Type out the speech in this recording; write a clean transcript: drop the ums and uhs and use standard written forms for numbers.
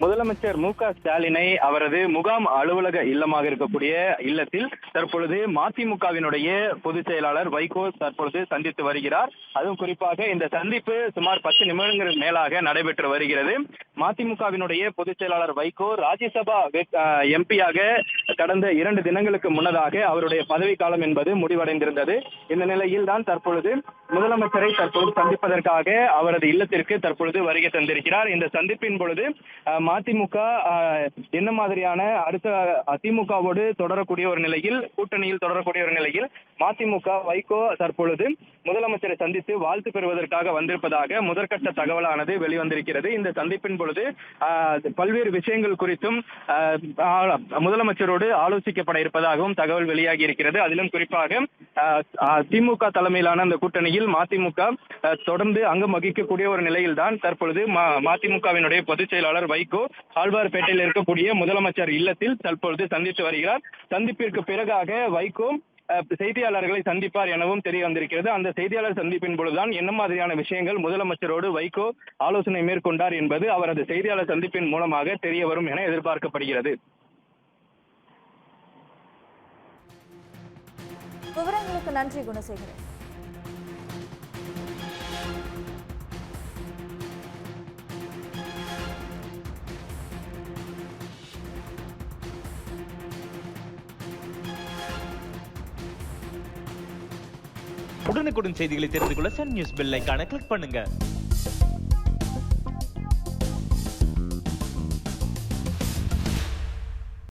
முதலமைச்சர் மு.க. ஸ்டாலினை அவரது முகாம் அலுவலக இல்லமாக இருக்கக்கூடிய இல்லத்தில் தற்பொழுது மதிமுகவினுடைய பொதுச் செயலாளர் வைகோ தற்பொழுது சந்தித்து வருகிறார். அதுவும் குறிப்பாக இந்த சந்திப்பு சுமார் 10 நிமிடங்கள் மேலாக நடைபெற்று வருகிறது. மதிமுகவினுடைய பொதுச் செயலாளர் வைகோ ராஜ்யசபா எம்பியாக கடந்த 2 தினங்களுக்கு முன்னதாக அவருடைய பதவிக்காலம் என்பது முடிவடைந்திருந்தது. இந்த நிலையில் தான் தற்பொழுது முதலமைச்சரை சந்திப்பதற்காக அவரது இல்லத்திற்கு தற்பொழுது வருகை தந்திருக்கிறார். இந்த சந்திப்பின் பொழுது மதிமுக என்ன மாதிரியான அடுத்த திமுகவோடு தொடரக்கூடிய ஒரு நிலையில், கூட்டணியில் தொடரக்கூடிய ஒரு நிலையில் மதிமுக வைகோ தற்பொழுது முதலமைச்சரை சந்தித்து வாழ்த்து பெறுவதற்காக வந்திருப்பதாக முதற்கட்ட தகவலானது வெளிவந்திருக்கிறது. இந்த சந்திப்பின் பொழுது பல்வேறு விஷயங்கள் குறித்தும் முதலமைச்சரோடு ஆலோசிக்கப்பட இருப்பதாகவும் தகவல் வெளியாகி இருக்கிறது. அதிலும் குறிப்பாக திமுக தலைமையிலான அந்த கூட்டணியில் மதிமுக தொடர்ந்து அங்கம் வகிக்கக்கூடிய ஒரு நிலையில் தான் தற்பொழுது மதிமுகவினுடைய பொதுச் செயலாளர் வைகோ ஆழ்வார்பேட்டையில் இருக்கக்கூடிய முதலமைச்சர் இல்லத்தில் தற்பொழுது சந்தித்து வருகிறார். சந்திப்பிற்கு பிறகாக வைகோ செய்தியாளர்களை சந்திப்பார் எனவும் தெரிய வந்திருக்கிறது. அந்த செய்தியாளர் சந்திப்பின் பொழுதுதான் என்ன மாதிரியான விஷயங்கள் முதலமைச்சரோடு வைகோ ஆலோசனை மேற்கொண்டார் என்பது அவரது செய்தியாளர் சந்திப்பின் மூலமாக தெரிய வரும் என எதிர்பார்க்கப்படுகிறது. விவரங்களுக்கு நன்றி குணசேகரன். உடனுக்குடன் செய்திகளை தெரிந்து கொள்ள சன் நியூஸ் பெல் ஐகானை கிளிக் பண்ணுங்க.